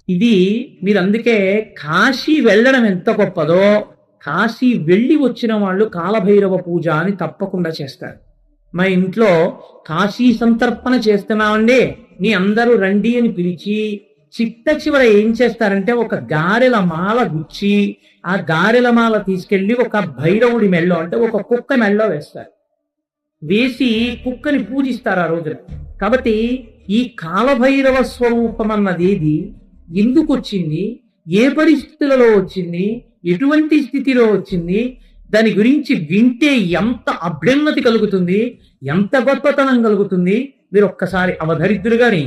ఇది మీరు అందుకే కాశీ వెళ్ళడం ఎంత గొప్పదో, కాశీ వెళ్ళి వచ్చిన వాళ్ళు కాలభైరవ పూజ అని తప్పకుండా చేస్తారు. మా ఇంట్లో కాశీ సంతర్పణ చేస్తున్నామండి, నీ అందరూ రండి అని పిలిచి చిట్ట చివర ఏం చేస్తారంటే ఒక గారెల మాల గుచ్చి ఆ గారెల మాల తీసుకెళ్లి ఒక భైరవుడి మెళ్ళో అంటే ఒక కుక్క మెళ్ళో వేస్తారు. వేసి కుక్కని పూజిస్తారు ఆ రోజున. కాబట్టి ఈ కాలభైరవ స్వరూపం అన్నది ఏది, ఎందుకు వచ్చింది, ఏ పరిస్థితులలో వచ్చింది, ఎటువంటి స్థితిలో వచ్చింది, దాని గురించి వింటే ఎంత అభ్యున్నతి కలుగుతుంది, ఎంత గొప్పతనం కలుగుతుంది. మీరు ఒక్కసారి అవధరిద్దురుగాని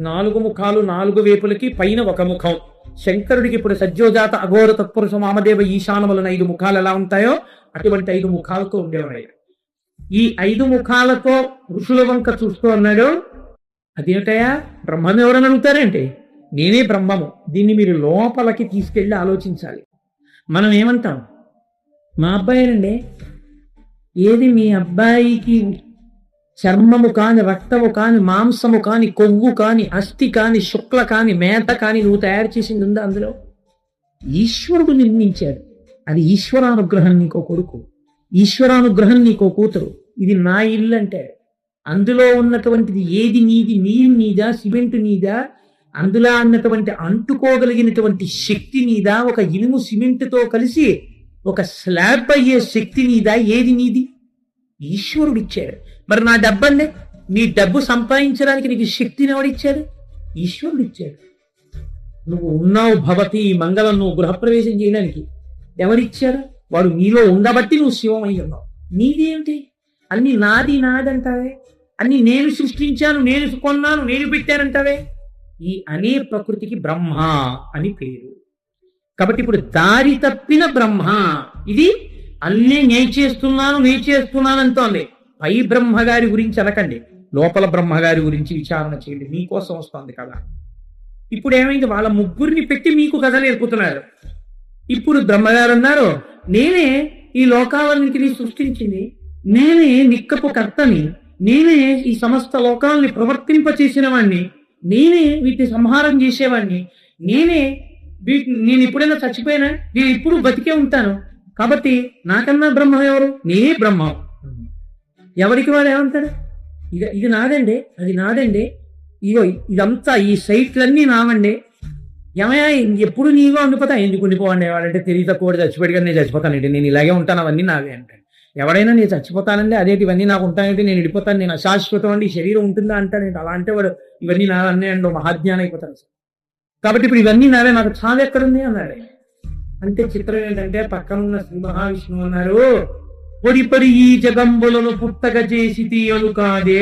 4 ముఖాలు 4 వైపులకి పైన ఒక ముఖం. శంకరుడికి ఇప్పుడు సజ్జోజాత అఘోర తత్పురుష మామదేవ ఈశానములను 5 ముఖాలు ఎలా ఉంటాయో అటువంటి 5 ముఖాలతో ఉండేవాడు. ఈ 5 ముఖాలతో ఋషుల వంక చూస్తూ అన్నాడు, అదేమిటయా బ్రహ్మను ఎవరని అడుగుతారేంటి, నేనే బ్రహ్మము. దీన్ని మీరు లోపలికి తీసుకెళ్ళి ఆలోచించాలి. మనం ఏమంటాం, మా అబ్బాయినండి, ఏది మీ అబ్బాయికి చర్మము కాని, రక్తము కాని, మాంసము కాని, కొవ్వు కాని, అస్థి కాని, శుక్ల కాని, మేత కాని నువ్వు తయారు చేసింది ఉందా? అందులో ఈశ్వరుడు నిర్మించాడు. అది ఈశ్వరానుగ్రహం. నీకో కొడుకు, ఈశ్వరానుగ్రహం నీకో కూతురు, ఇది నా ఇల్లు అంటే అందులో ఉన్నటువంటిది ఏది నీది, నీరు నీదా, సిమెంట్ నీదా, అందులో అన్నటువంటి అంటుకోగలిగినటువంటి శక్తి నీదా, ఒక ఇనుము సిమెంట్తో కలిసి ఒక స్లాబ్ అయ్యే శక్తి నీదా, ఏది నీది? ఈశ్వరుడు ఇచ్చాడు. మరి నా డబ్బండి, నీ డబ్బు సంపాదించడానికి నీకు శక్తిని ఎవడిచ్చాడు? ఈశ్వరుడు ఇచ్చాడు. నువ్వు ఉన్నావు భవతి మంగళం, నువ్వు గృహప్రవేశం చేయడానికి ఎవరిచ్చారు? వాడు నీలో ఉండబట్టి నువ్వు శివమై ఉన్నావు. నీదేమిటి? అన్ని నాది నాదంటావే, అన్ని నేను సృష్టించాను, నేను కొన్నాను, నేను పెట్టానంటావే. ఈ అనే ప్రకృతికి బ్రహ్మ అని పేరు. కాబట్టి ఇప్పుడు దారి తప్పిన బ్రహ్మ ఇది. అన్నీ నేను చేస్తున్నాను అంటోంది. పై బ్రహ్మగారి గురించి అనకండి, లోపల బ్రహ్మగారి గురించి విచారణ చేయండి, మీకోసం వస్తుంది కదా. ఇప్పుడు ఏమైంది, వాళ్ళ ముగ్గురిని పెట్టి మీకు కథ నేర్పుతున్నారు. ఇప్పుడు బ్రహ్మగారు అన్నారు, నేనే ఈ లోకాలన్నింటినీ సృష్టించింది, నేనే నిక్కపు కర్తని, నేనే ఈ సమస్త లోకాలని ప్రవర్తింపచేసిన వాణ్ణి, నేనే వీటిని సంహారం చేసేవాడిని, నేను ఎప్పుడైనా చచ్చిపోయినా నేను ఇప్పుడు బతికే ఉంటాను. కాబట్టి నాకన్నా బ్రహ్మ ఎవరు? నేనే బ్రహ్మ. ఎవరికి వాడు ఏమంటాడు, ఇది నాదండి, అది నాదండి, ఇగో ఇదంతా ఈ సైట్లన్నీ నావండి. ఏమయ్యా ఎప్పుడు నీవో ఉండిపోతా, ఎందుకు ఉండిపోవండి వాడంటే తెలియత కూడా చచ్చిపోయాడు, నేను చచ్చిపోతానండి, నేను ఇలాగే ఉంటాను, అవన్నీ నావే అంటాడు. ఎవడైనా నేను చచ్చిపోతానండి, అదేంటి ఇవన్నీ నాకు ఉంటానంటే నేను వెళ్ళిపోతాను, నేను అశాశ్వతం అండి, ఈ శరీరం ఉంటుందా అంటానండి. అలా అంటే వాడు ఇవన్నీ నావన్నీ అండి మహాజ్ఞానం అయిపోతాను. కాబట్టి ఇప్పుడు ఇవన్నీ నావే, నాకు చావు ఎక్కడుంది అన్నాడు. అంటే చిత్రం ఏంటంటే పక్కనున్న శ్రీ మహావిష్ణువు అన్నారు, పొడిపడి ఈ జగంబులను పుట్టక చేసి తీయను కాదే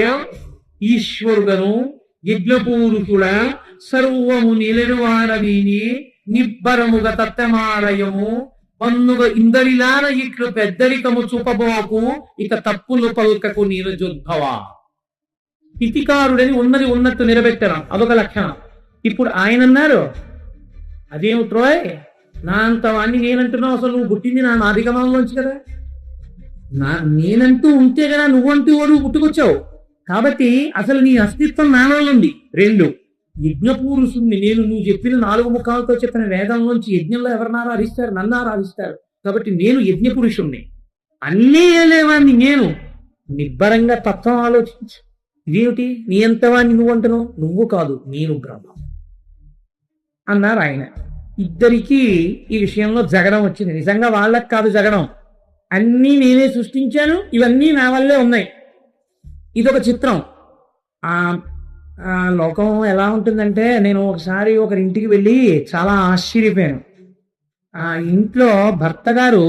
ఈశ్వరుడను యజ్ఞపూరుషుడ సర్వము నిలరువారవీని నిబ్బరముగ తత్తమారయము పన్నుగ ఇందరిలాన ఇట్లు పెద్దరికము చూపబోకు ఇక తప్పులు పల్కకు నీరజోద్భవ. ఇతికారుడని ఉన్నది ఉన్నట్టు నిలబెట్టడం అదొక లక్షణం. ఇప్పుడు ఆయన అన్నారు, అదేమిట్రోయ్ నా అంత వాణ్ణి నేనంటున్నావు, అసలు నువ్వు పుట్టింది నా నాదిగమంలోంచి కదా, నేనంటూ ఉంటే కదా నువ్వంటూ నువ్వు పుట్టుకొచ్చావు. కాబట్టి అసలు నీ అస్తిత్వం నాలో ఉంది. 2 యజ్ఞపురుషుణ్ణి నేను, నువ్వు చెప్పిన 4 ముఖాలతో చెప్పిన వేదంలోంచి యజ్ఞంలో ఎవరిని ఆరాధిస్తారు? నన్ను ఆరాధిస్తారు. కాబట్టి నేను యజ్ఞపురుషుణ్ణి, అన్నీ లేవాన్ని నేను. నిబ్బరంగా తత్వం ఆలోచించు. ఇదేమిటి నీ ఎంతవాణ్ణి నువ్వు అంటున్నావు? నువ్వు కాదు, నేను బ్రహ్మ అన్నారు ఆయన. ఇద్దరికీ ఈ విషయంలో జగడం వచ్చింది. నిజంగా వాళ్ళకి కాదు జగడం, అన్నీ నేనే సృష్టించాను, ఇవన్నీ నా వల్లే ఉన్నాయి. ఇదొక చిత్రం. ఆ లోకం ఎలా ఉంటుందంటే, నేను ఒకసారి ఒకరింటికి వెళ్ళి చాలా ఆశ్చర్యపోయాను. ఆ ఇంట్లో భర్త గారు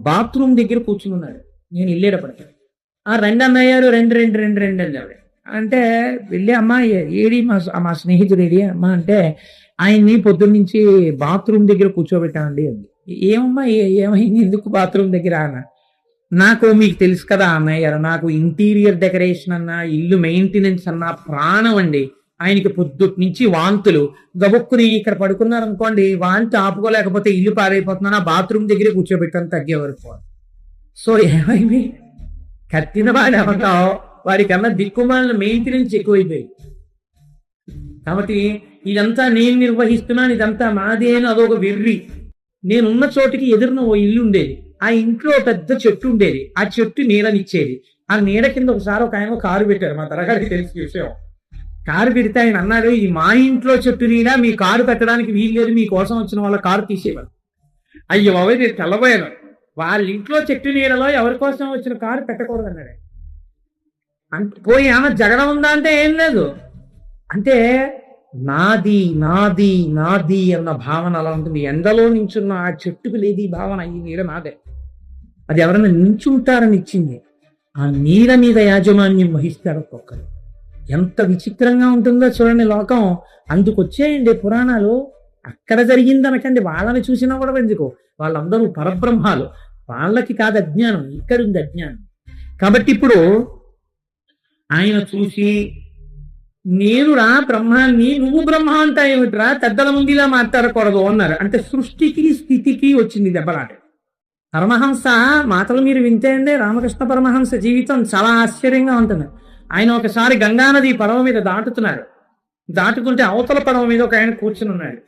బాత్రూమ్ దగ్గర కూర్చున్నాడు. నేను వెళ్ళేటప్పటికి రెండు అన్నయ్యారు, రెండు అన్నాడు. అంటే వెళ్ళి అమ్మ ఏడి మా స్నేహితుడు ఏడి అమ్మ అంటే, ఆయన్ని పొద్దున్నుంచి బాత్రూమ్ దగ్గర కూర్చోబెట్టామండి అంది. ఏమమ్మా ఏమైంది, ఎందుకు బాత్రూమ్ దగ్గర అన్న? నాకు మీకు తెలుసు కదా అన్నయ్య గారు, నాకు ఇంటీరియర్ డెకరేషన్ అన్నా, ఇల్లు మెయింటెనెన్స్ అన్నా ప్రాణం అండి. ఆయనకి పొద్దుటి నుంచి వాంతులు, గబుక్కుని ఇక్కడ పడుకున్నారు అనుకోండి, వాంతి ఆపుకోలేకపోతే ఇల్లు పారైపోతున్నాను, ఆ బాత్రూమ్ దగ్గరే కూర్చోబెట్టాను తగ్గేవరకు. సో ఏమైంది, కట్టిన వాడు ఏమంటావు, వాడికన్నా దిక్కుమాలిన మెయింటెనెన్స్ ఎక్కువైపోయి. కాబట్టి ఇదంతా నేను నిర్వహిస్తున్నాను, ఇదంతా నాదే అని అదొక వెర్రి. నేనున్న చోటికి ఎదురున ఓ ఇల్లు ఉండేది. ఆ ఇంట్లో పెద్ద చెట్టు ఉండేది. ఆ చెట్టు నీడనిచ్చేది. ఆ నీడ కింద ఒకసారి ఒక ఆయన కారు పెట్టారు. మా తరగతికి తెలిసిన విషయం. కారు పెడితే ఆయన అన్నాడు, ఈ మా ఇంట్లో చెట్టు నీడ మీ కారు పెట్టడానికి వీలు లేదు, మీకోసం వచ్చిన వాళ్ళ కారు తీసేవారు. అయ్యో బాబు, నేను తెల్లబోయాను. వాళ్ళ ఇంట్లో చెట్టు నీడలో ఎవరి కోసం వచ్చిన కారు పెట్టకూడదు అన్నాడు. అంటే పోయి ఏమన్నా జగడం ఉందా అంటే ఏం లేదు. అంటే నాది నాది నాది అన్న భావన అలా ఉంటుంది. ఎండలో నించున్న ఆ చెట్టుకు లేదు ఈ భావన, ఈ నీడ నాదే. అది ఎవరైనా నించుంటారని ఇచ్చింది. ఆ నీడ మీద యాజమాన్యం వహిస్తారు ఒక్కొక్కరు. ఎంత విచిత్రంగా ఉంటుందో చూడండి లోకం. అందుకొచ్చేయండి పురాణాలు. అక్కడ జరిగిందనకండి, వాళ్ళని చూసినా కూడా ఎందుకు, వాళ్ళందరూ పరబ్రహ్మాలు. వాళ్ళకి కాదు అజ్ఞానం, ఇక్కడ ఉంది అజ్ఞానం. కాబట్టి ఇప్పుడు ఆయన చూసి, నేనురా బ్రహ్మాన్ని, నువ్వు బ్రహ్మ అంటా ఏమిట్రా, పెద్దల ముందులా మాట్లాడకూడదు అన్నారు. అంటే సృష్టికి స్థితికి వచ్చింది దెబ్బలాట. పరమహంస మాటలు మీరు వింటే అండి, రామకృష్ణ పరమహంస జీవితం చాలా ఆశ్చర్యంగా ఉంటుంది. ఆయన ఒకసారి గంగానది పడవ మీద దాటుతున్నారు. దాటుతుంటే అవతల పడవ మీద ఒక ఆయన కూర్చుని ఉన్నాడు.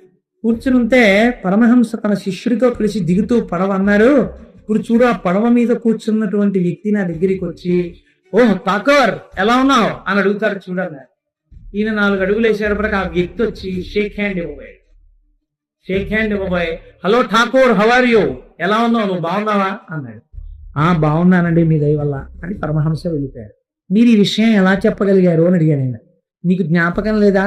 కూర్చుని ఉంటే పరమహంస తన శిష్యుడితో కలిసి దిగుతూ పడవ అన్నారు, ఇప్పుడు చూడు ఆ పడవ మీద కూర్చున్నటువంటి వ్యక్తి నా దగ్గరికి వచ్చి, ఓహ్ ఠాకూర్ ఎలా ఉన్నావు అని అడుగుతారు చూడన్నారు. ఈయన 4 అడుగులు వేసేటప్పటికి ఆ వ్యక్తి వచ్చి షేక్ హ్యాండ్ ఇవ్వబోయే, hello Thakur how are you, ఎలా ఉన్నావు, నువ్వు బాగున్నావా అన్నాడు. బాగున్నానండి మీ దయ వల్ల అని పరమహంస వెళ్ళిపోయారు. మీరు ఈ విషయం ఎలా చెప్పగలిగారు అని అడిగాను నేను. నీకు జ్ఞాపకం లేదా,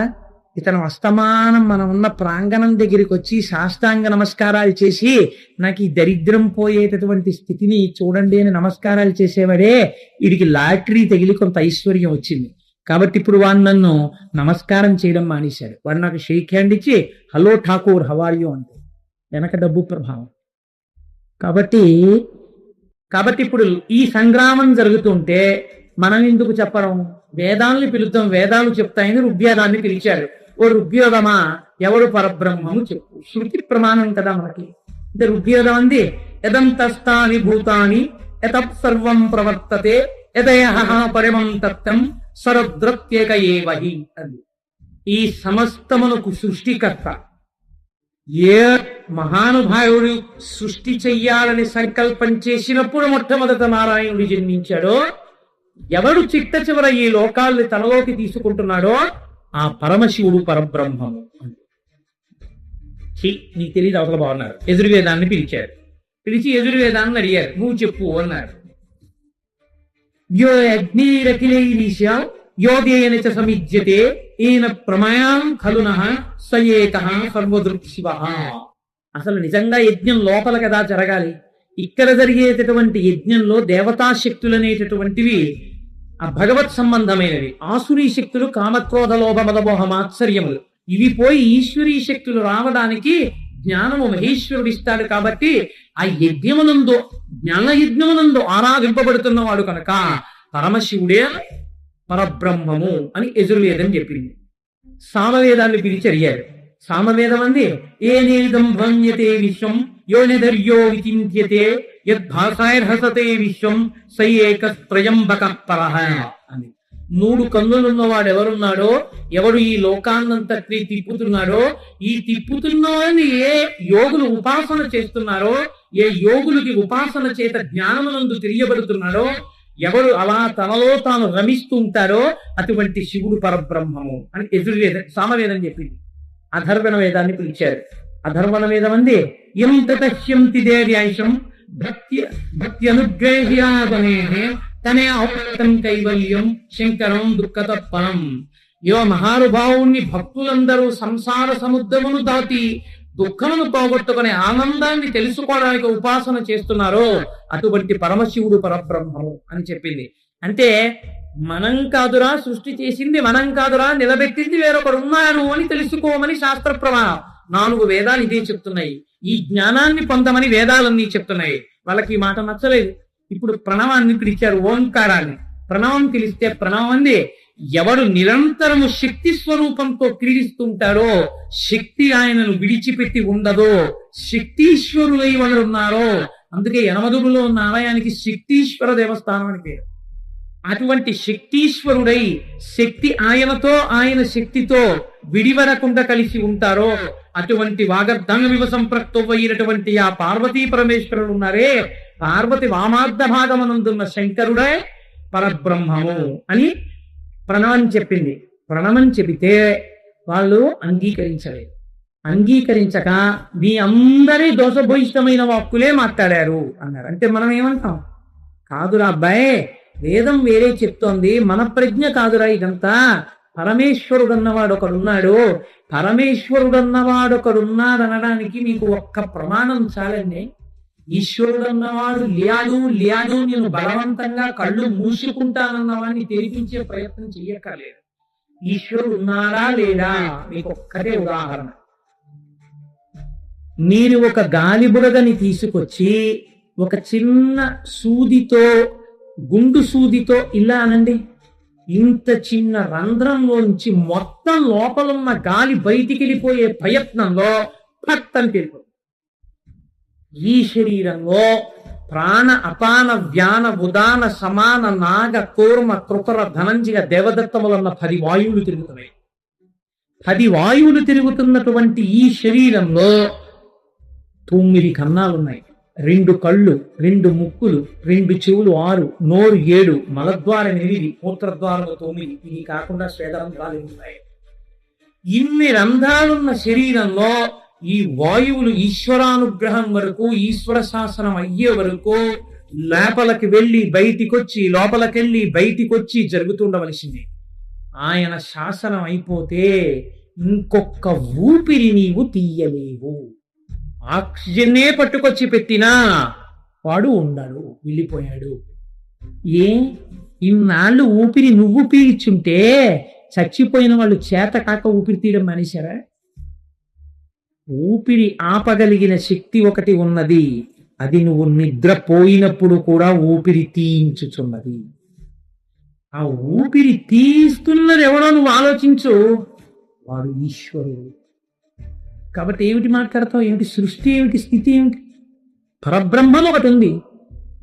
ఇతను అస్తమానం మనం ఉన్న ప్రాంగణం దగ్గరికి వచ్చి సాష్టాంగ నమస్కారాలు చేసి నాకు ఈ దరిద్రం పోయేటటువంటి స్థితిని చూడండి అని నమస్కారాలు చేసేవాడే, వీడికి లాటరీ తగిలి కొంత ఐశ్వర్యం వచ్చింది. కాబట్టి ఇప్పుడు వాడు నన్ను నమస్కారం చేయడం మానేశాడు. వాడు నాకు షేక్ హ్యాండ్ ఇచ్చి hello Thakur how are you అంటే వెనక డబ్బు ప్రభావం. కాబట్టి ఇప్పుడు ఈ సంగ్రామం జరుగుతుంటే మనం ఎందుకు చెప్పడం, వేదాలని పిలుద్దాం, వేదాలు చెప్తాయని ఋగ్వేదాన్ని పిలిచారు. ఓ ఋగ్వేదమా, ఎవడు పరబ్రహ్మము చెప్పు. శృతి ప్రమాణం కదా మనకి. అంటే ఋగ్వేదం అంది యదంతస్థాని భూతాని యతత్ సర్వం ప్రవర్తతే యదయః పరమం తత్వం సరద్రత్యేక ఏవహి. అది ఈ సమస్తమునకు సృష్టికర్త. ఏ మహానుభావుడు సృష్టి చెయ్యాలని సంకల్పం చేసినప్పుడు మొట్టమొదట నారాయణుడు జన్మించాడో, ఎవడు చిట్ట చివర ఈ లోకాల్ని తనలోకి తీసుకుంటున్నాడో ఆ పరమశివుడు పరబ్రహ్మము. నీకు తెలియదు అవతల బాగున్నారు. యజుర్వేదాన్ని పిలిచారు. పిలిచి యజుర్వేదాన్ని అడిగారు, నువ్వు చెప్పు అన్నారు. యో అగ్నిరఖిలైరీశ యోగేన చ సమిజ్యతే ఏన ప్రమయాం ఖలునః స ఏకః సర్వదృక్ శివః. అసలు నిజంగా యజ్ఞం లోపల కదా జరగాలి. ఇక్కడ జరిగేటటువంటి యజ్ఞంలో దేవతాశక్తులు అనేటటువంటివి ఆ భగవత్ సంబంధమైనవి. ఆసురీ శక్తులు కామక్రోధ లోభ మదమోహ మాత్సర్యములు. ఇవి పోయి ఈశ్వరీ శక్తులు రావడానికి జ్ఞానము మహేశ్వరుడు ఇస్తాడు. కాబట్టి ఆ యజ్ఞమునందు, జ్ఞాన యజ్ఞమునందు ఆరాధింపబడుతున్న వాడు కనుక పరమశివుడే పరబ్రహ్మము అని యజుర్వేదం చెప్పింది. సామవేదాన్ని పిలిచి అడిగారు. సామవేదం అంది ఏనేదం భ్రమ్యతే విశ్వం యోనిధర్యో విచింత్యతే యద్భాసాయర్హసతే విశ్వం సై ఏకత్రయంబక పరః అని. 3 కన్నులున్నవాడు ఎవరున్నాడో, ఎవడు ఈ లోకాన్నంతటి తిప్పుతున్నాడో, ఈ తిప్పుతున్నవాడిని ఏ యోగులు ఉపాసన చేస్తున్నారో, ఏ యోగులకి ఉపాసన చేత జ్ఞానమునందు తెలియబడుతున్నాడో, ఎవరు అలా తనలో తాను రమిస్తూ ఉంటారో అటువంటి శివుడు పరబ్రహ్మము అని యజుర్వేదం సామవేదం చెప్పింది. అధర్వణ వేదాన్ని పిలిచారు. అధర్వణ వేదం అంది యం తతహ్యంతి దేర్యాయుషం భక్తి అనుగ్రహ్యాదనే తనే ఔతం కైవల్యం శంకరం దుఃఖతత్పరం. యో మహానుభావుణ్ణి భక్తులందరూ సంసార సముద్రమును దాటి దుఃఖమును పోగొట్టుకునే ఆనందాన్ని తెలుసుకోవడానికి ఉపాసన చేస్తున్నారో అటువంటి పరమశివుడు పరబ్రహ్మము అని చెప్పింది. అంటే మనం కాదురా సృష్టి చేసింది, మనం కాదురా నిలబెట్టింది, వేరొకరు ఉన్నాను అని తెలుసుకోమని శాస్త్ర ప్రమాణం. 4 వేదాలు ఇదే చెప్తున్నాయి. ఈ జ్ఞానాన్ని పొందమని వేదాలన్నీ చెప్తున్నాయి. వాళ్ళకి ఈ మాట నచ్చలేదు. ఇప్పుడు ప్రణవాన్ని పిలిచారు, ఓంకారాన్ని. ప్రణవం పిలిస్తే ప్రణవం అంది ఎవడు నిరంతరము శక్తి స్వరూపంతో క్రీడిస్తుంటారో, శక్తి ఆయనను విడిచిపెట్టి ఉండదో, శక్తీశ్వరులై ఉన్నారో, అందుకే యనమదుగులో ఉన్న ఆలయానికి శక్తీశ్వర దేవస్థానం అని పేరు. అటువంటి శక్తీశ్వరుడై శక్తి ఆయనతో ఆయన శక్తితో విడివరకుండా కలిసి ఉంటారో అటువంటి వాగర్ధంగ వివ సంప్రక్తమైనటువంటి ఆ పార్వతీ పరమేశ్వరులు ఉన్నారే, పార్వతి వామార్థ భాగమనందున్న శంకరుడే పరబ్రహ్మము అని ప్రణవం చెప్పింది. ప్రణవం చెబితే వాళ్ళు అంగీకరించలేదు. అంగీకరించక మీ అందరి దోషభూయిష్టమైన వాక్కులే మాట్లాడారు అన్నారు. అంటే మనం ఏమంటాం? కాదురా అబ్బాయి, వేదం వేరే చెప్తోంది, మన ప్రజ్ఞ కాదురా ఇదంతా. పరమేశ్వరుడన్నవాడు ఒకడున్నాడు, పరమేశ్వరుడన్నవాడు అనడానికి మీకు ఒక్క ప్రమాణం చాలండి. ఈశ్వరుడన్నవాడు లేడు, నేను బలవంతంగా కళ్ళు మూసుకుంటానన్నవాడిని తెరిపించే ప్రయత్నం చెయ్యక్కర్లేదు. ఈశ్వరుడు ఉన్నాడా లేడా మీకు ఒక్కటే ఉదాహరణ. మీరు ఒక గాలి బుడగని తీసుకొచ్చి ఒక చిన్న సూదితో, గుండు సూదితో ఇలా అనండి, ఇంత చిన్న రంధ్రంలోంచి మొత్తం లోపలున్న గాలి బయటికి వెళ్ళిపోయే ప్రయత్నంలో పట్టని తెలిపోతుంది. ఈ శరీరంలో ప్రాణ అపాన వ్యాన ఉదాన సమాన నాగ కూర్మ కృకర ధనంజయ దేవదత్తములన్న 10 వాయువులు తిరుగుతున్నాయి. 10 వాయువులు తిరుగుతున్నటువంటి ఈ శరీరంలో 9 కన్నాలున్నాయి, 2 కళ్ళు, 2 ముక్కులు, 2 చెవులు 6, నోరు 7, మలద్వారం 8, మూత్రద్వారం 9, ఇది కాకుండా శ్వేతరంధ్రాలు ఉన్నాయి. ఇన్ని రంధ్రాలున్న శరీరంలో ఈ వాయువులు ఈశ్వరానుగ్రహం వరకు, ఈశ్వర శాసనం అయ్యే వరకు లోపలికి వెళ్ళి బయటికొచ్చి, లోపలికెళ్ళి బయటికొచ్చి జరుగుతుండవలసింది. ఆయన శాసనం అయిపోతే ఇంకొక ఊపిరి నీవు తీయలేవు. ఆక్సిజన్నే పట్టుకొచ్చి పెట్టినా వాడు ఉండడు, వెళ్ళిపోయాడు. ఇన్నాళ్ళు ఊపిరి నువ్వు పీల్చుంటే చచ్చిపోయిన వాళ్ళు చేత కాక ఊపిరి తీయడం మానేశారా? ఊపిరి ఆపగలిగిన శక్తి ఒకటి ఉన్నది, అది నువ్వు నిద్రపోయినప్పుడు కూడా ఊపిరి తీయించుచున్నది. ఆ ఊపిరి తీస్తున్నది ఎవడో నువ్వు ఆలోచించు, వాడు ఈశ్వరుడు. కాబట్టి ఏమిటి మాట్లాడతావు? ఏమిటి సృష్టి, ఏమిటి స్థితి, ఏమిటి? పరబ్రహ్మం ఒకటి ఉంది,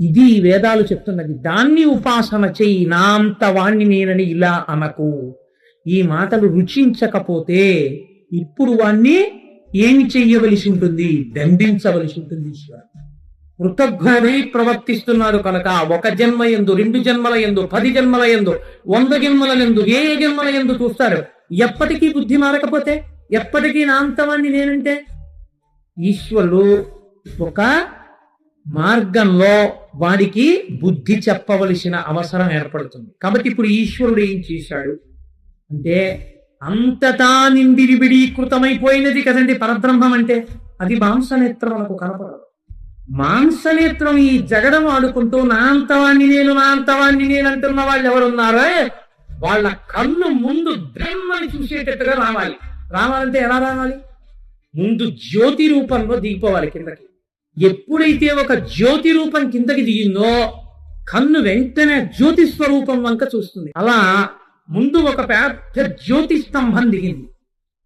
ఇది వేదాలు చెప్తున్నది. దాన్ని ఉపాసన చెయ్యి, నా అంత వాణ్ణి నేనని ఇలా అనకు. ఈ మాటలు రుచించకపోతే ఇప్పుడు వాణ్ణి ఏమి చెయ్యవలసి ఉంటుంది? దండించవలసి ఉంటుంది. ఈశ్వరు కృతజ్ఞుడై ప్రవర్తిస్తున్నాడు కనుక 1 జన్మ ఎందు, 2 జన్మల ఎందు, 10 జన్మల ఎందు, 100 జన్మల ఎందు, ఏ జన్మల ఎందు చూస్తాడు. ఎప్పటికీ బుద్ధి మారకపోతే, ఎప్పటికీ నా అంతవాణ్ణి నేనంటే, ఈశ్వరుడు ఒక మార్గంలో వాడికి బుద్ధి చెప్పవలసిన అవసరం ఏర్పడుతుంది. కాబట్టి ఇప్పుడు ఈశ్వరుడు ఏం చేశాడు అంటే, అంతటా నిండివిడీకృతమైపోయినది కదండి పరబ్రహ్మం అంటే. అది మాంసనేత్రం మనకు కనపడదు. మాంసనేత్రం ఈ జగడం ఆడుకుంటూ నా అంతవాణ్ణి నేను అంటున్న వాళ్ళు ఎవరున్నారో వాళ్ళ కన్ను ముందు బ్రహ్మని చూసేటట్టుగా రావాలి. రావాలంటే ఎలా రావాలి? ముందు జ్యోతి రూపంలో దిగిపోవాలి కిందకి. ఎప్పుడైతే ఒక జ్యోతి రూపం కిందకి దిగిందో కన్ను వెంటనే జ్యోతి స్వరూపం వంక చూస్తుంది. అలా ముందు ఒక పెద్ద జ్యోతి స్తంభం దిగింది.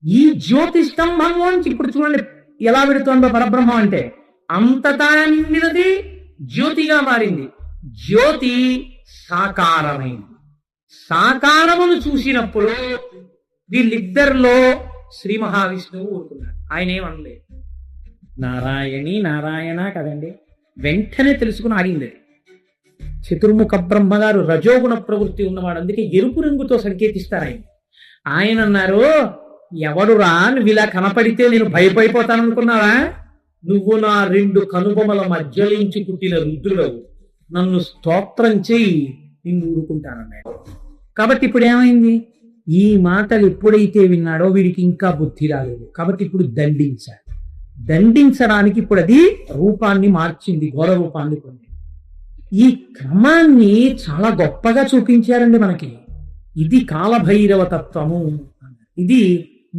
ఈ జ్యోతి స్తంభంలోంచి ఇప్పుడు చూడండి ఎలా పెడుతోందో పరబ్రహ్మం అంటే. అంతటా నిండినది జ్యోతిగా మారింది. జ్యోతి సాకారమైంది. సాకారమును చూసినప్పుడు వీళ్ళిద్దరిలో శ్రీ మహావిష్ణువు ఊరుకున్నాడు. ఆయన ఏమనలేదు. నారాయణి నారాయణ కదండి, వెంటనే తెలుసుకుని ఆగింది. చతుర్ముఖ బ్రహ్మగారు రజోగుణ ప్రవృత్తి ఉన్నవాడు, అందుకే ఎరుపు రంగుతో సంకేతిస్తారు ఆయన. ఆయన అన్నారు, ఎవడురా నువ్వు ఇలా కనపడితే నేను భయపడిపోతాననుకున్నావా? నువ్వు నా 2 కనుబొమల మధ్యలోంచి పుట్టిన రుద్రుడవు, నన్ను స్తోత్రం చేయి, నిన్ను ఊరుకుంటానన్నాడు. కాబట్టి ఇప్పుడు ఏమైంది? ఈ మాటలు ఎప్పుడైతే విన్నాడో వీడికి ఇంకా బుద్ధి రాలేదు. కాబట్టి ఇప్పుడు దండించాడు. దండించడానికి ఇప్పుడు అది రూపాన్ని మార్చింది, ఘోర రూపాన్ని పొందింది. ఈ క్రమాన్ని చాలా గొప్పగా చూపించారండి మనకి. ఇది కాలభైరవ తత్వము. ఇది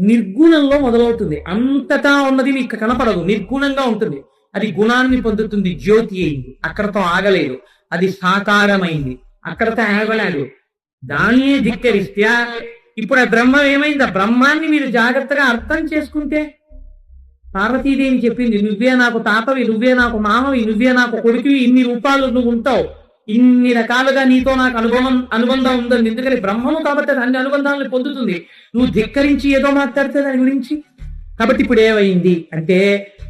నిర్గుణంలో మొదలవుతుంది. అంతటా ఉన్నది మీకు కనపడదు, నిర్గుణంగా ఉంటుంది. అది గుణాన్ని పొందుతుంది, జ్యోతి అయింది. అక్కడతో ఆగలేదు, అది సాకారమైంది. అక్కడతో ఆగలేదు, దాన్నే ధిక్కరిస్తే ఇప్పుడు ఆ బ్రహ్మం ఏమైంది? ఆ బ్రహ్మాన్ని మీరు జాగ్రత్తగా అర్థం చేసుకుంటే, పార్వతీదేవి చెప్పింది, నువ్వే నాకు తాతవి, నువ్వే నాకు మామవి, నువ్వే నాకు కొడుకువి, ఇన్ని రూపాలు నువ్వు ఉంటావు. ఇన్ని రకాలుగా నీతో నాకు అనుబంధం ఉందని. ఎందుకని బ్రహ్మము కాబట్టి అది అన్ని అనుబంధాలను పొందుతుంది. నువ్వు ధిక్కరించి ఏదో మాట్లాడితే దాని గురించి. కాబట్టి ఇప్పుడు ఏమైంది అంటే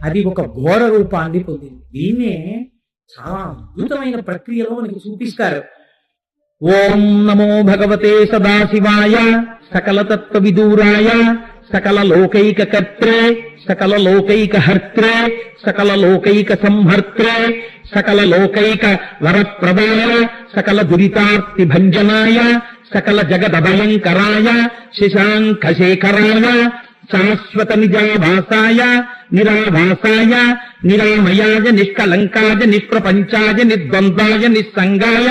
అది ఒక ఘోర రూపాన్ని పొందింది. దీన్నే చాలా అద్భుతమైన ప్రక్రియలో మనకి చూపిస్తారు. ఓం నమో భగవతే సదాశివాయ సకల తత్వ విదూరాయ సకల లోకైక కర్త్రే సకల లోకైక హర్త్రే సకల లోకైక సంహర్త్రే సకల లోకైక వరప్రదాయ సకల దురితార్తి భంజనాయ సకల జగదభయంకరాయ శశాంక శేఖరాయ శాశ్వత నిజావాసాయ నిరావాసాయ నిరామయాయ నిష్కలంకాయ నిష్ప్రపంచాయ నిర్ద్వంద్వాయ నిస్సంగాయ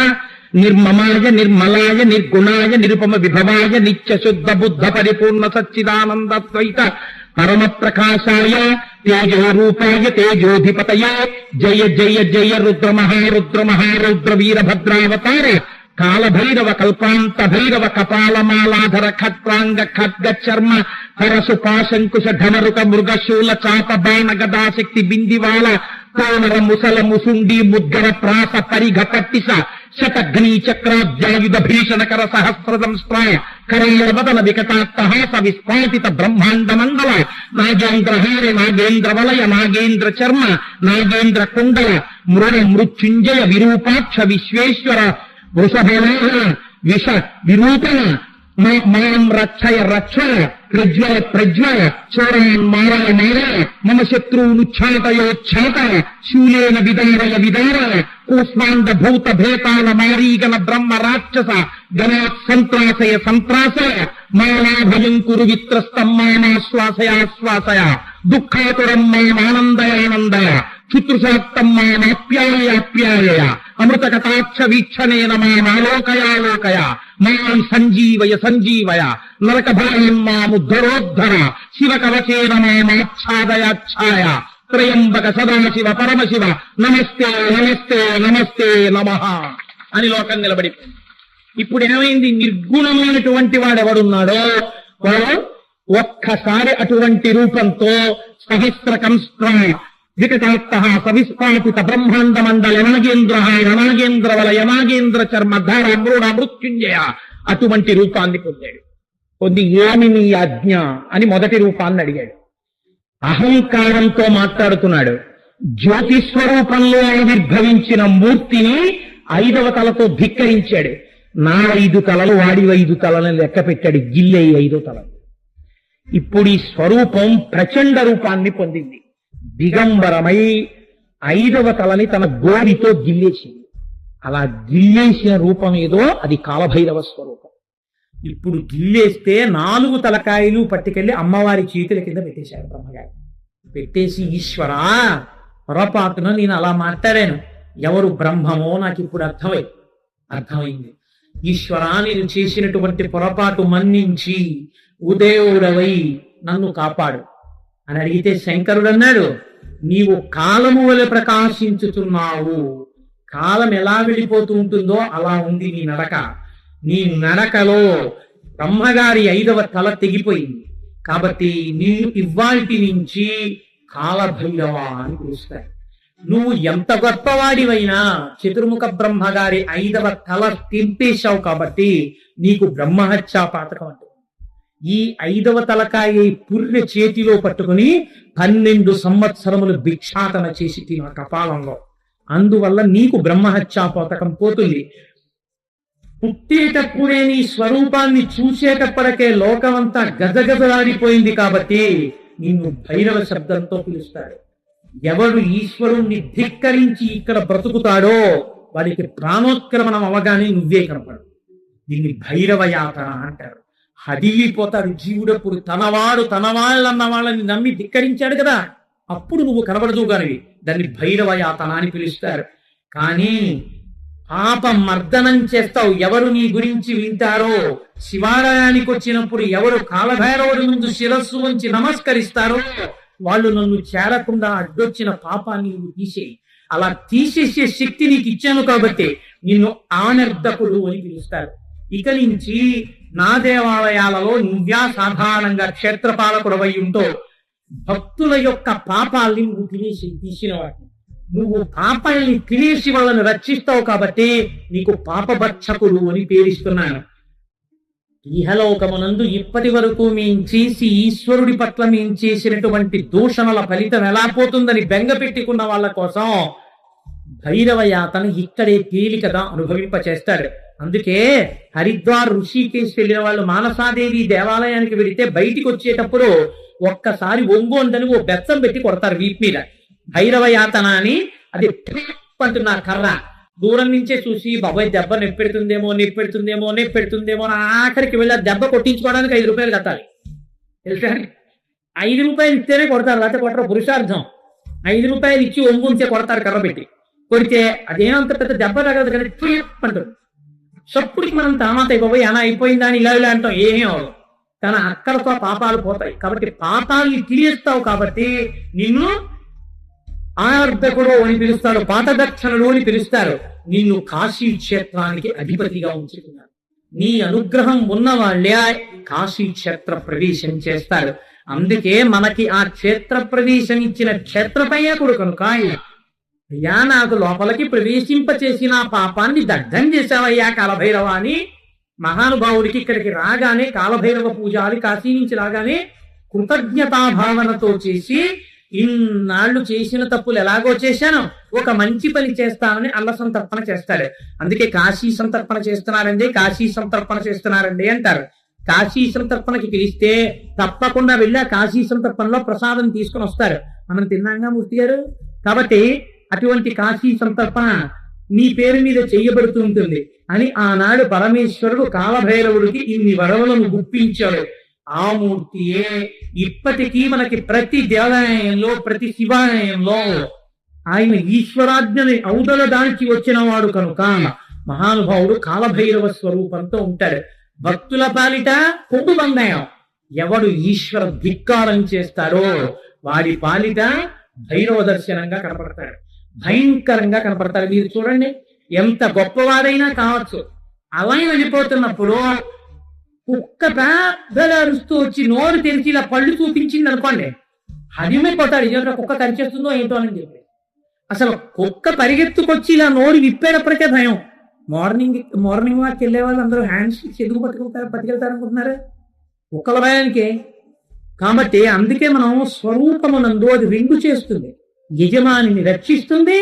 నిర్మమాయ నిర్మలాయ నిర్గుణాయ నిరుపమ విభవాయ నిత్య శుద్ధ బుద్ధ పరిపూర్ణ సచ్చిదానందద్వైత పరమ ప్రకాశాయ తేజోరూపాయ తేజోధిపతయ జయ జయ జయ రుద్ర మహారుద్ర వీరభద్రావతార కాళభైరవ కల్పాంత భైరవ కపాలమాలాధర ఖట్వాంగ ఖడ్గ చర్మ హరసు పాశంకుశ ధమరుక మృగశూల చాప బాణ గదాశక్తి బిందివాల కోనర ముసల ముసుండి ముద్గర ప్రాస పరిఘ పట్టిస శతఘ్నీ చక్రాబ్జాయుధ భీషణకర సహస్రదంస్త్రాయ కరైర్వదన వికటాట్టహాస విస్ఫాటిత బ్రహ్మాండ మండల నాగేంద్రహార నాగేంద్ర వలయ నాగేంద్ర చర్మ నాగేంద్ర కుండల మృణ మృత్యుంజయ విరూపాక్ష విశ్వేశ్వర వృషభవాహన విష విరూపణ మాం రక్షయ రక్షయ ప్రజ్వల ప్రజ్వల చోరాన్ మారయ మారయ మమ శత్రువునుచ్ఛాటయోచ్ఛాటయ శూలేన విదారయ విదారయ కూష్మాండ భూత భేతాల మారీగణ బ్రహ్మ రాక్షస గణాత్ సంత్రాసయ సంత్రాసయ మానాభయం కురు విత్రస్తం మానాశ్వాసయాశ్వాసయ దుఃఖాతురం మానానందయానందయ చుతృశాక్తం మానాప్యాయాప్యాయ అమృత కటాక్ష వీక్షణేన మానాలోకయాలోకయ మాం సంజీవయ సంజీవయ నరక భయం మాముద్ధరోద్ధర శివ కవచేన మామాచ్ఛాదయాచ్ఛాయ త్రయంబక సదాశివ పరమశివ నమస్తే నమస్తే నమస్తే నమః అని లోకం నిలబడిపోయింది. ఇప్పుడు ఏమైంది? నిర్గుణమైనటువంటి వాడెవడున్నాడో వాడు ఒక్కసారి అటువంటి రూపంతో సహస్రకంస్త్ర వికటాత్త సవిస్ఫాటిత బ్రహ్మాండ మండల నాగేంద్ర నాగేంద్ర వలయ నాగేంద్ర చర్మ ధార మృణ మృత్యుంజయ అటువంటి రూపాన్ని పొందాడు. పొంది ఏమి నీ ఆజ్ఞ అని మొదటి రూపాన్ని అడిగాడు. అహంకారంతో మాట్లాడుతున్నాడు. జ్యోతి స్వరూపంలో ఆవిర్భవించిన మూర్తిని 5వ తలతో ధిక్కరించాడు. నా 5 తలలు వాడి 5 తలను లెక్క పెట్టాడు. గిల్లే 5వ తలలు. ఇప్పుడు ఈ స్వరూపం ప్రచండ రూపాన్ని పొందింది. దిగంబరమై 5వ తలని తన గోడితో గిల్లేసింది. అలా గిల్లేసిన రూపం ఏదో అది కాలభైరవ స్వరూపం. ఇప్పుడు గిల్లేస్తే 4 తలకాయలు పట్టుకెళ్లి అమ్మవారి చేతుల కింద పెట్టేశారు బ్రహ్మగారు. పెట్టేసి ఈశ్వరా పొరపాటున నేను అలా మాట్లాడాను, ఎవరు బ్రహ్మమో నాకు ఇప్పుడు అర్థమైంది. ఈశ్వరా నేను చేసినటువంటి పొరపాటు మన్నించి ఉదయుడవై నన్ను కాపాడు అని అడిగితే శంకరుడు అన్నాడు, నీవు కాలము వలె ప్రకాశించుతున్నావు. కాలం ఎలా వెళ్ళిపోతూ ఉంటుందో అలా ఉంది నీ నడక. నీ నడకలో బ్రహ్మగారి 5వ తల తెగిపోయింది. కాబట్టి నీవు ఇవ్వాల్టి నుంచి కాలభైరవ అని పిలుస్తాయి. నువ్వు ఎంత గొప్పవాడివైనా చతుర్ముఖ బ్రహ్మగారి 5వ తల తెంపేశావు కాబట్టి నీకు బ్రహ్మహత్యా పాతకం అంటుంది. ఈ 5వ తలకాయ పుర్రె చేతిలో పట్టుకుని 12 సంవత్సరములు భిక్షాటన చేసి తిన కపాలంలో. అందువల్ల నీకు బ్రహ్మహత్యా పాతకం పోతుంది. పుట్టేటప్పుడే నీ స్వరూపాన్ని చూసేటప్పటికే లోకమంతా గజగజలాడిపోయింది కాబట్టి నిన్ను భైరవ శబ్దంతో పిలుస్తాడు. ఎవడు ఈశ్వరుణ్ణి ధిక్కరించి ఇక్కడ బ్రతుకుతాడో వాడికి ప్రాణోత్క్రమణం అవగానే నువ్వే కనపడు. దీన్ని భైరవ యాతన అంటారు. హడిలిపోతాడు జీవుడప్పుడు. తన వాళ్ళన్న వాళ్ళని నమ్మి ధిక్కరించాడు కదా, అప్పుడు నువ్వు కనబడదు కానివి. దాన్ని భైరవ యాతన అని పిలుస్తారు. కానీ పాప మర్దనం చేస్తావు. ఎవరు నీ గురించి వింటారో, శివాలయానికి వచ్చినప్పుడు ఎవరు కాలభైరవుడి ముందు శిరస్సు ఉంచి నమస్కరిస్తారో వాళ్ళు నన్ను చేరకుండా అడ్డొచ్చిన పాపాన్ని నువ్వు తీసేయి. అలా తీసేసే శక్తి నీకు ఇచ్చాను కాబట్టి నిన్ను ఆనర్ధకుడు అని పిలుస్తారు. ఇక నుంచి నా దేవాలయాలలో నువ్వా సాధారణంగా క్షేత్రపాలకుడు అయి ఉంటో భక్తుల యొక్క పాపాల్ని నువ్వు తీసిన వాటిని నువ్వు పాపాలని తినేసి వాళ్ళని రక్షిస్తావు కాబట్టి నీకు పాపభక్షకుడు అని పేరిస్తున్నాను. ఇహలోకమునందు ఇప్పటి వరకు మేం చేసి ఈశ్వరుడి పట్ల మేం చేసినటువంటి దూషణల ఫలితం ఎలా పోతుందని బెంగ పెట్టుకున్న వాళ్ళ కోసం భైరవ యాతను ఇక్కడే తేలికగా అనుభవింపచేస్తాడు. అందుకే హరిద్వార్ ఋషికేశ్ వెళ్ళిన వాళ్ళు మానసాదేవి దేవాలయానికి వెళితే బయటికి వచ్చేటప్పుడు ఒక్కసారి ఒంగోందని ఓ బెత్తం పెట్టి కొడతారు వీపు మీద. భైరవ యాతన అని అది అంటున్నా కర్ర దూరం నుంచే చూసి బాబాయ్ దెబ్బ నెప్పెడుతుందేమో అని ఆఖరికి వెళ్ళి దెబ్బ కొట్టించుకోవడానికి 5 రూపాయలు కట్టాలి. తెలుసా? 5 రూపాయలు ఇస్తేనే కొడతారు, లేకపోతే కొట్టరు. పురుషార్థం 5 రూపాయలు ఇచ్చి ఒంగుంచే కొడతారు. కర్ర పెట్టి కొడితే అదేమంత పెద్ద దెబ్బ తగదు కానీ అంటారు. సప్పుడికి మనం తామాత అయిపోయి అలా అయిపోయిందా అని ఇలా అంటాం. ఏమీ అవదు, కానీ అక్కడతో పాపాలు పోతాయి. కాబట్టి పాపాలని తీయేస్తావు కాబట్టి నిన్ను ఆర్ధకుడు అని పిలుస్తారు, పాతదక్షిణుడు అని పిలుస్తారు. నిన్ను కాశీ క్షేత్రానికి అధిపతిగా ఉంచుతున్నారు. నీ అనుగ్రహం ఉన్న వాళ్ళే కాశీ క్షేత్ర ప్రవేశం చేస్తారు. అందుకే మనకి ఆ క్షేత్ర ప్రవేశం ఇచ్చిన క్షేత్రపయ్యకుడు కనుక అయ్యా నాకు లోపలికి ప్రవేశింపచేసిన పాపాన్ని దగ్ధం చేశావయ్యా కాలభైరవ అని మహానుభావుడికి ఇక్కడికి రాగానే కాలభైరవ పూజ అని కాశీ నుంచి రాగానే కృతజ్ఞతాభావనతో చేసి ఇన్నాళ్ళు చేసిన తప్పులు ఎలాగో చేశాను, ఒక మంచి పని చేస్తానని అల్ల సంతర్పణ చేస్తాడు. అందుకే కాశీ సంతర్పణ చేస్తున్నారండి అంటారు. కాశీ సంతర్పణకి పిలిస్తే తప్పకుండా వెళ్ళి ఆ కాశీ సంతర్పణలో ప్రసాదం తీసుకుని వస్తారు. మనం తిన్నాగా మూర్తి గారు. కాబట్టి అటువంటి కాశీ సంతర్పణ నీ పేరు మీద చేయబడుతూ ఉంటుంది అని ఆనాడు పరమేశ్వరుడు కాలభైరవుడికి ఇన్ని వరములను గుప్పించాడు. ఆ మూర్తియే ఇప్పటికీ మనకి ప్రతి దేవాలయంలో, ప్రతి శివాలయంలో ఆయన ఈశ్వరాజ్ఞని ఔదల దాల్చి వచ్చిన వాడు కనుక మహానుభావుడు కాలభైరవ స్వరూపంతో ఉంటాడు. భక్తుల పాలిట కొట్టు బంధయం. ఎవడు ఈశ్వర ధిక్కారం చేస్తాడో వాడి పాలిట భైరవ దర్శనంగా కనపడతాడు, భయంకరంగా కనపడతాడు. మీరు చూడండి, ఎంత గొప్పవాడైనా కావచ్చు, అలా వెళ్ళిపోతున్నప్పుడు కుక్క పెద్దగా అరుస్తూ వచ్చి నోరు తెరిచి ఇలా పళ్ళు చూపించింది అనుకోండి, హరిమైపోతాడు. ఇదేంటో కుక్క కరిచేస్తుందో ఏంటో అని చెప్పి. అసలు కుక్క పరిగెత్తుకొచ్చి ఇలా నోరు విప్పేటప్పటికే భయం. మార్నింగ్ వాక్ వెళ్ళే వాళ్ళు అందరూ హ్యాండ్స్ చెదుగు పట్టుకెళ్తారు అనుకుంటున్నారు కుక్కల భయానికి. కాబట్టి అందుకే మనం స్వరూపమునందు అది వింగు చేస్తుంది, యజమానిని రక్షిస్తుంది,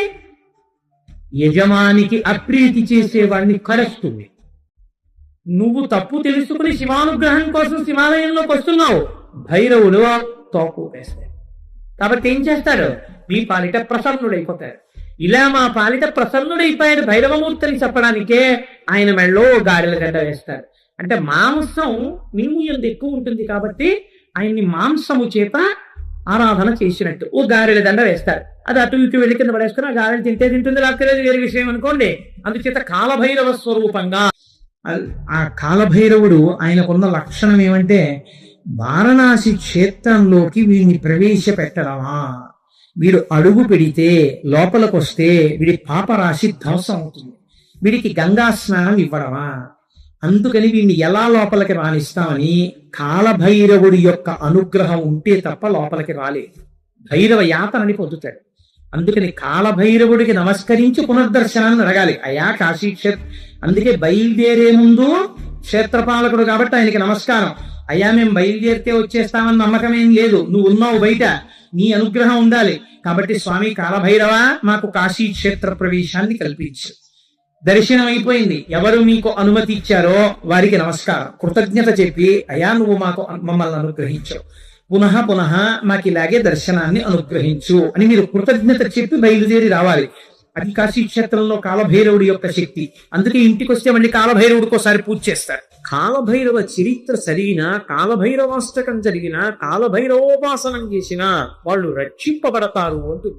యజమానికి అప్రీతి చేసేవాడిని కరుస్తుంది. నువ్వు తప్పు తెలుసుకుని శివానుగ్రహం కోసం శివాలయంలోకి వస్తున్నావు, భైరవుడు తోపు వేస్తాడు. కాబట్టి ఏం చేస్తాడు? మీ పాలిట ప్రసన్నుడైపోతాడు. ఇలా మా పాలిట ప్రసన్నుడైపోయాడు భైరవమూర్తిని చెప్పడానికే ఆయన మెళ్ళో గారెల గడ్డ వేస్తాడు. అంటే మాంసం నీవు ఎందు ఎక్కువ ఉంటుంది కాబట్టి ఆయన్ని మాంసము చేత ఆరాధన చేసినట్టు ఓ గారెల దండ వేస్తారు. అది అటు ఇటు వెళ్ళి కింద పడేసుకుని ఆ గారెలు తింటుంది లేకపోతే వేరే విషయం అనుకోండి. అందుచేత కాలభైరవ స్వరూపంగా ఆ కాలభైరవుడు ఆయనకున్న లక్షణం ఏమంటే వారణాసి క్షేత్రంలోకి వీడిని ప్రవేశపెట్టడమా, వీడు అడుగు పెడితే లోపలికి వస్తే వీడి పాపరాశి ధ్వంసం అవుతుంది, వీడికి గంగా స్నానం ఇవ్వడమా. అందుకని వీడిని ఎలా లోపలికి రాణిస్తామని కాలభైరవుడి యొక్క అనుగ్రహం ఉంటే తప్ప లోపలికి రాలేదు. భైరవ యాతనని పొందుతాడు. అందుకని కాలభైరవుడికి నమస్కరించి పునర్దర్శనాన్ని అడగాలి. అయా కాశీ అందుకే బయలుదేరే ముందు క్షేత్రపాలకుడు కాబట్టి ఆయనకి నమస్కారం. అయ్యా మేము బయలుదేరితే వచ్చేస్తామని నమ్మకం ఏం లేదు, నువ్వు ఉన్నావు బయట, నీ అనుగ్రహం ఉండాలి. కాబట్టి స్వామి కాలభైరవ మాకు కాశీ క్షేత్ర ప్రవేశాన్ని కల్పించు. దర్శనం అయిపోయింది, ఎవరు మీకు అనుమతి ఇచ్చారో వారికి నమస్కారం, కృతజ్ఞత చెప్పి అయ్యా నువ్వు మమ్మల్ని అనుగ్రహించావు, పునః మాకు ఇలాగే దర్శనాన్ని అనుగ్రహించు అని మీరు కృతజ్ఞత చెప్పి బయలుదేరి రావాలి. అది కాశీ క్షేత్రంలో కాలభైరవుడి యొక్క శక్తి. అందుకే ఇంటికి వస్తే మళ్ళీ కాలభైరవుడికి ఒకసారి పూజ చేస్తారు. కాలభైరవ చరిత్ర చదివినా, కాలభైరవాష్టకం జరిగినా, కాలభైరవోపాసనం చేసినా వాళ్ళు రక్షింపబడతారు అంటూ